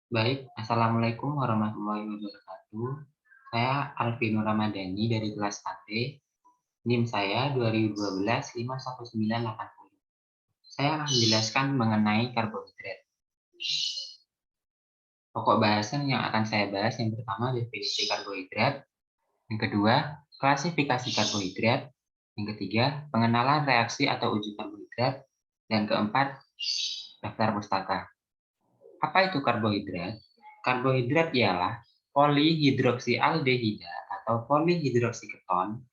Baik, Assalamualaikum warahmatullahi wabarakatuh. Saya Alvino Ramadhani dari kelas KT. NIM saya 2012 51980. Saya akan menjelaskan mengenai karbohidrat. Pokok bahasan yang akan saya bahas yang pertama definisi karbohidrat, yang kedua klasifikasi karbohidrat, yang ketiga pengenalan reaksi atau uji karbohidrat, dan keempat daftar pustaka. Apa itu karbohidrat? Karbohidrat ialah polihidroksialdehida atau polihidroksiketon,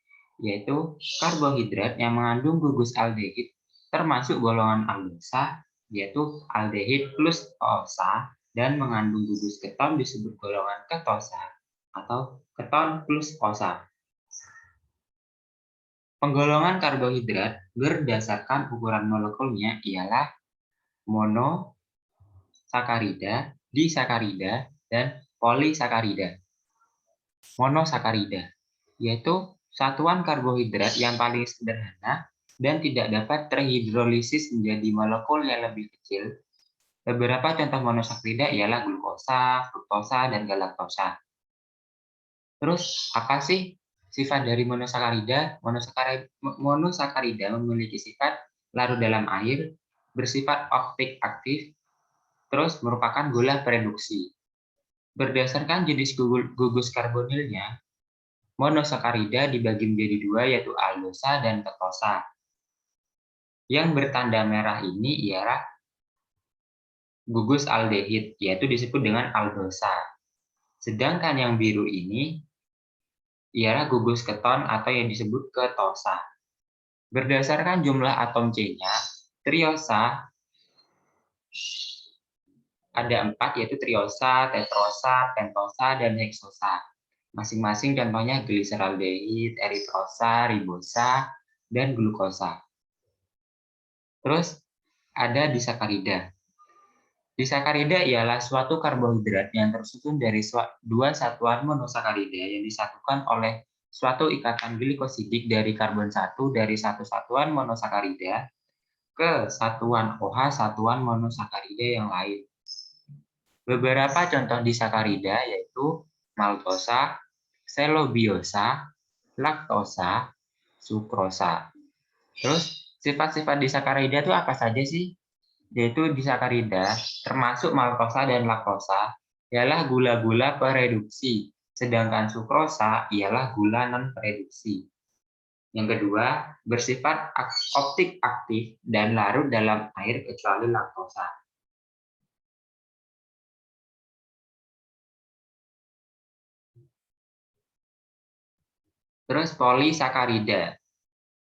yaitu karbohidrat yang mengandung gugus aldehid termasuk golongan aldosa, yaitu aldehid plus osa, dan mengandung gugus keton disebut golongan ketosa atau keton plus osa. Penggolongan karbohidrat berdasarkan ukuran molekulnya ialah monosakarida, disakarida, dan polisakarida. Monosakarida, yaitu satuan karbohidrat yang paling sederhana dan tidak dapat terhidrolisis menjadi molekul yang lebih kecil. Beberapa contoh monosakarida ialah glukosa, fruktosa, dan galaktosa. Terus, apa sih sifat dari monosakarida? Monosakarida memiliki sifat larut dalam air, bersifat oktik aktif, terus merupakan gula pereduksi. Berdasarkan jenis gugus karbonilnya, monosakarida dibagi menjadi dua, yaitu aldosa dan ketosa. Yang bertanda merah ini ialah gugus aldehid, yaitu disebut dengan aldosa. Sedangkan yang biru ini ialah gugus keton atau yang disebut ketosa. Berdasarkan jumlah atom C-nya, triosa ada 4, yaitu triosa, tetrosa, pentosa, dan heksosa. Masing-masing contohnya gliseraldehid, eritrosa, ribosa, dan glukosa. Terus ada disakarida. Disakarida ialah suatu karbohidrat yang tersusun dari dua satuan monosakarida yang disatukan oleh suatu ikatan glikosidik dari karbon 1 dari satu satuan monosakarida ke satuan OH satuan monosakarida yang lain. Beberapa contoh disakarida yaitu maltosa, selobiosa, laktosa, sukrosa. Terus sifat-sifat disakarida itu apa saja sih? Yaitu disakarida, termasuk maltosa dan laktosa, ialah gula-gula pereduksi, sedangkan sukrosa ialah gula non-pereduksi. Yang kedua, bersifat oktik aktif dan larut dalam air kecuali laktosa. Terus polisakarida,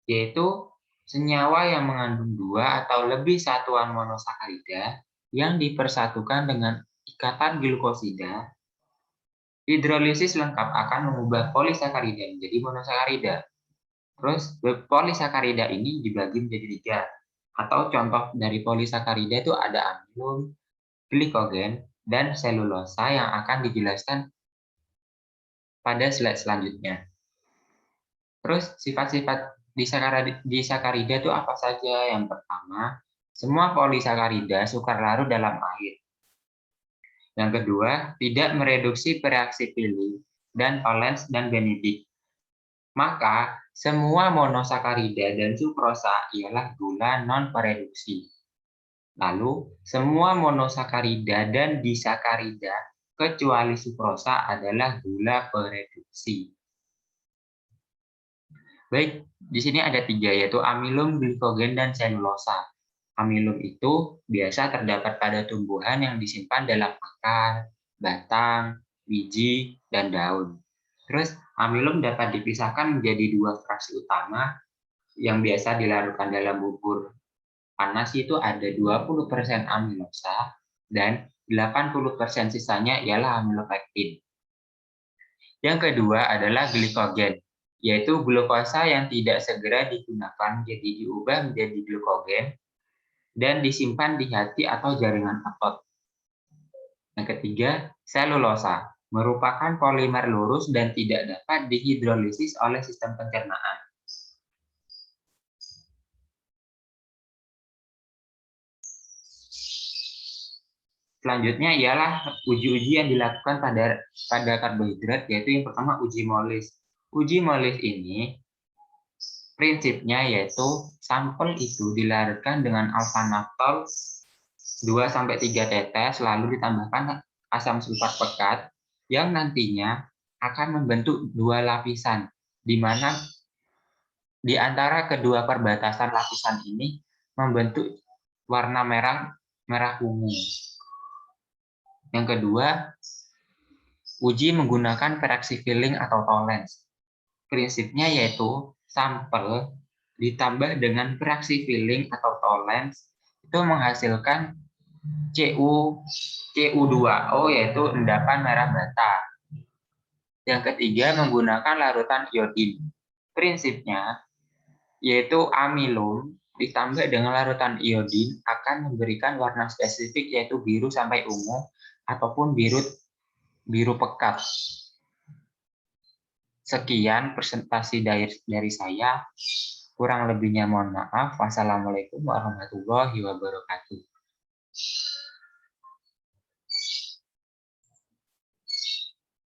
yaitu senyawa yang mengandung dua atau lebih satuan monosakarida yang dipersatukan dengan ikatan glukosida. Hidrolisis lengkap akan mengubah polisakarida menjadi monosakarida. Terus polisakarida ini dibagi menjadi 3. Atau contoh dari polisakarida itu ada amilum, glikogen, dan selulosa yang akan dijelaskan pada slide selanjutnya. Terus sifat-sifat disakarida itu apa saja? Yang pertama, semua polisakarida sukar larut dalam air. Yang kedua, tidak mereduksi bereaksi Pili dan Valens dan Benedict. Maka, semua monosakarida dan sukrosa ialah gula non-pereduksi. Lalu, semua monosakarida dan disakarida kecuali sukrosa adalah gula pereduksi. Baik, di sini ada 3, yaitu amilum, glikogen, dan selulosa. Amilum itu biasa terdapat pada tumbuhan yang disimpan dalam akar, batang, biji, dan daun. Terus, amilum dapat dipisahkan menjadi 2 fraksi utama yang biasa dilarutkan dalam bubur panas, itu ada 20% amilosa dan 80% sisanya ialah amilopektin. Yang kedua adalah glikogen, yaitu glukosa yang tidak segera digunakan jadi diubah menjadi glukogen dan disimpan di hati atau jaringan otot. Yang ketiga, selulosa, merupakan polimer lurus dan tidak dapat dihidrolisis oleh sistem pencernaan. Selanjutnya ialah uji-uji yang dilakukan pada karbohidrat, yaitu yang pertama uji molis. Uji molis ini prinsipnya yaitu sampel itu dilarutkan dengan alfa naftol 2-3 tetes, lalu ditambahkan asam sulfat pekat yang nantinya akan membentuk dua lapisan, di mana di antara kedua perbatasan lapisan ini membentuk warna merah ungu. Yang kedua, uji menggunakan pereksi filling atau Tollens. Prinsipnya yaitu sampel ditambah dengan pereksi filling atau Tollens itu menghasilkan Cu2O, yaitu endapan merah bata. Yang ketiga, menggunakan larutan iodin. Prinsipnya yaitu amilum ditambah dengan larutan iodin akan memberikan warna spesifik yaitu biru sampai ungu ataupun biru pekat. Sekian presentasi dari saya. Kurang lebihnya mohon maaf. Wassalamualaikum warahmatullahi wabarakatuh.